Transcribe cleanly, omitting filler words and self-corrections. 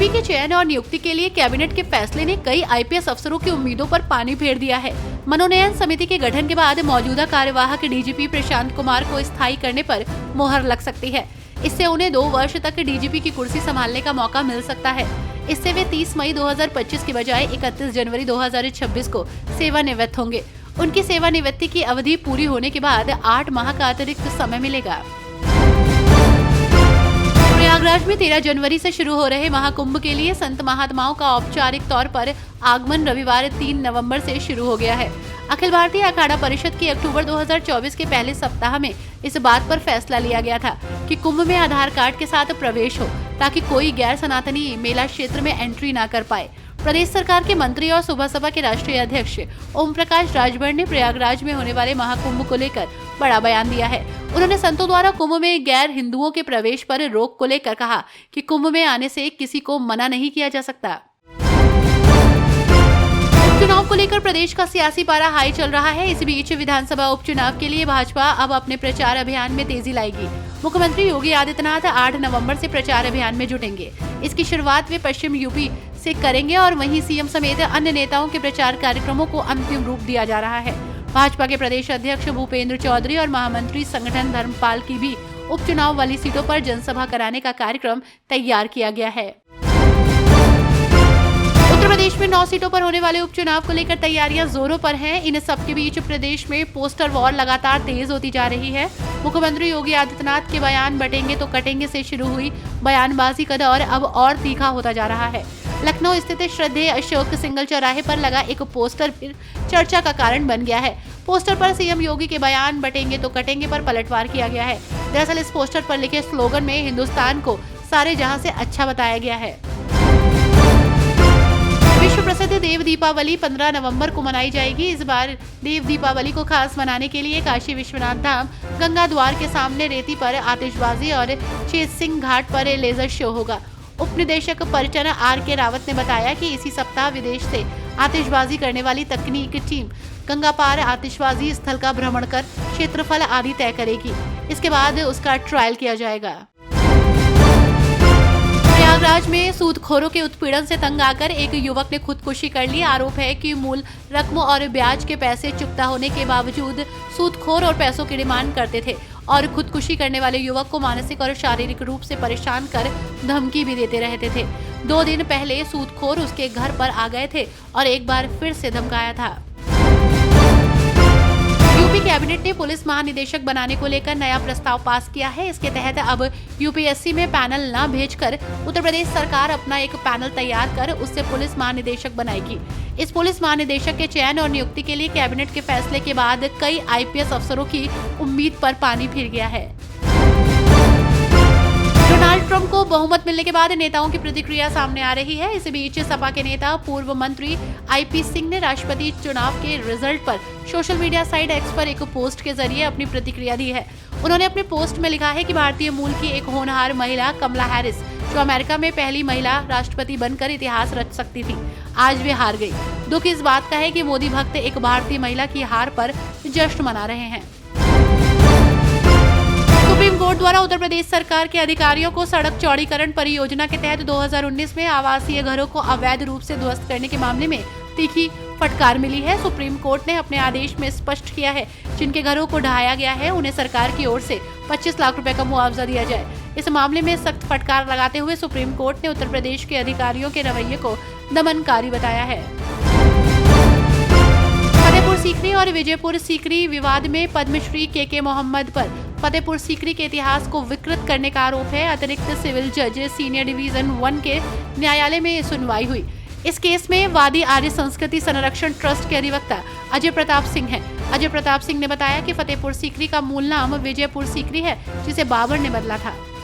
के चयन और नियुक्ति के लिए कैबिनेट के फैसले ने कई आईपीएस अफसरों की उम्मीदों पर पानी फेर दिया है। मनोनयन समिति के गठन के बाद मौजूदा कार्यवाहक डीजीपी प्रशांत कुमार को स्थायी करने पर मुहर लग सकती है। इससे उन्हें 2 वर्ष तक डीजीपी की कुर्सी संभालने का मौका मिल सकता है। इससे वे 30 मई 2025 की बजाय 31 जनवरी 2026 को सेवानिवृत्त होंगे। उनकी सेवानिवृत्ति की अवधि पूरी होने के बाद 8 माह का अतिरिक्त समय मिलेगा। प्रयागराज में 13 जनवरी से शुरू हो रहे महाकुंभ के लिए संत महात्माओं का औपचारिक तौर पर आगमन रविवार 3 नवंबर से शुरू हो गया है। अखिल भारतीय अखाड़ा परिषद की अक्टूबर 2024 के पहले सप्ताह में इस बात पर फैसला लिया गया था कि कुंभ में आधार कार्ड के साथ प्रवेश हो, ताकि कोई गैर सनातनी मेला क्षेत्र में एंट्री न कर पाए। प्रदेश सरकार के मंत्री और सुबह सभा के राष्ट्रीय अध्यक्ष ओम प्रकाश राजभर ने प्रयागराज में होने वाले महाकुंभ को लेकर बड़ा बयान दिया है। उन्होंने संतों द्वारा कुंभ में गैर हिंदुओं के प्रवेश पर रोक को लेकर कहा कि कुंभ में आने से किसी को मना नहीं किया जा सकता। उपचुनाव को लेकर प्रदेश का सियासी पारा हाई चल रहा है। इस बीच विधानसभा उपचुनाव के लिए भाजपा अब अपने प्रचार अभियान में तेजी लाएगी। मुख्यमंत्री योगी आदित्यनाथ 8 नवंबर से प्रचार अभियान में जुटेंगे। इसकी शुरुआत वे पश्चिम यूपी से करेंगे और वहीं सीएम समेत अन्य नेताओं के प्रचार कार्यक्रमों को अंतिम रूप दिया जा रहा है। भाजपा के प्रदेश अध्यक्ष भूपेंद्र चौधरी और महामंत्री संगठन धर्मपाल की भी उपचुनाव वाली सीटों पर जनसभा कराने का कार्यक्रम तैयार किया गया है। उत्तर प्रदेश में 9 सीटों पर होने वाले उपचुनाव को लेकर तैयारियां जोरों पर हैं। इन सबके बीच प्रदेश में पोस्टर वॉर लगातार तेज होती जा रही है। मुख्यमंत्री योगी आदित्यनाथ के बयान बटेंगे तो कटेंगे से शुरू हुई बयानबाजी का दौर अब और तीखा होता जा रहा है। लखनऊ स्थित श्रद्धेय अशोक सिंगल चौराहे पर लगा एक पोस्टर फिर चर्चा का कारण बन गया है। पोस्टर पर सीएम योगी के बयान बटेंगे तो कटेंगे पर पलटवार किया गया है। दरअसल इस पोस्टर पर लिखे स्लोगन में हिंदुस्तान को सारे जहां से अच्छा बताया गया है। विश्व प्रसिद्ध देव दीपावली 15 नवंबर को मनाई जाएगी। इस बार देव दीपावली को खास मनाने के लिए काशी विश्वनाथ धाम गंगा द्वार के सामने रेती पर आतिशबाजी और चेत सिंह घाट पर लेजर शो होगा। उप निदेशक पर्यटन आर.के. रावत ने बताया कि इसी सप्ताह विदेश से आतिशबाजी करने वाली तकनीक टीम गंगा पार आतिशबाजी स्थल का भ्रमण कर क्षेत्रफल आदि तय करेगी। इसके बाद उसका ट्रायल किया जाएगा। प्रयागराज में सूदखोरों के उत्पीड़न से तंग आकर एक युवक ने खुदकुशी कर ली। आरोप है कि मूल रकम और ब्याज के पैसे चुकता होने के बावजूद सूदखोर और पैसों की डिमांड करते थे और खुदकुशी करने वाले युवक को मानसिक और शारीरिक रूप से परेशान कर धमकी भी देते रहते थे। 2 दिन पहले सूदखोर उसके घर पर आ गए थे और एक बार फिर से धमकाया था। यूपी कैबिनेट ने पुलिस महानिदेशक बनाने को लेकर नया प्रस्ताव पास किया है। इसके तहत अब यूपीएससी में पैनल न भेजकर उत्तर प्रदेश सरकार अपना एक पैनल तैयार कर उससे पुलिस महानिदेशक बनाएगी। इस पुलिस महानिदेशक के चयन और नियुक्ति के लिए कैबिनेट के फैसले के बाद कई आईपीएस अफसरों की उम्मीद पर पानी फिर गया है। डोनाल्ड ट्रंप को बहुमत मिलने के बाद नेताओं की प्रतिक्रिया सामने आ रही है। इस बीच सपा के नेता पूर्व मंत्री आईपी सिंह ने राष्ट्रपति चुनाव के रिजल्ट पर सोशल मीडिया साइट एक्स पर एक पोस्ट के जरिए अपनी प्रतिक्रिया दी है। उन्होंने अपने पोस्ट में लिखा है कि भारतीय मूल की एक होनहार महिला कमला हैरिस, जो अमेरिका में पहली महिला राष्ट्रपति बनकर इतिहास रच सकती थी, आज वे हार गई। दुख इस बात का है कि मोदी भक्त एक भारतीय महिला की हार पर जश्न मना रहे हैं। सुप्रीम कोर्ट द्वारा उत्तर प्रदेश सरकार के अधिकारियों को सड़क चौड़ीकरण परियोजना के तहत 2019 में आवासीय घरों को अवैध रूप से ध्वस्त करने के मामले में तीखी फटकार मिली है। सुप्रीम कोर्ट ने अपने आदेश में स्पष्ट किया है, जिनके घरों को ढहाया गया है उन्हें सरकार की ओर से 25 लाख रुपए का मुआवजा दिया जाए। इस मामले में सख्त फटकार लगाते हुए सुप्रीम कोर्ट ने उत्तर प्रदेश के अधिकारियों के रवैये को दमनकारी बताया है। फतेहपुर सीकरी और विजयपुर सीकरी विवाद में पद्मश्री के मोहम्मद पर फतेहपुर सीकरी के इतिहास को विकृत करने का आरोप है। अतिरिक्त सिविल जज सीनियर डिवीजन 1 के न्यायालय में सुनवाई हुई। इस केस में वादी आर्य संस्कृति संरक्षण ट्रस्ट के अधिवक्ता अजय प्रताप सिंह हैं। अजय प्रताप सिंह ने बताया कि फतेहपुर सीकरी का मूल नाम विजयपुर सीकरी है, जिसे बाबर ने बदला था।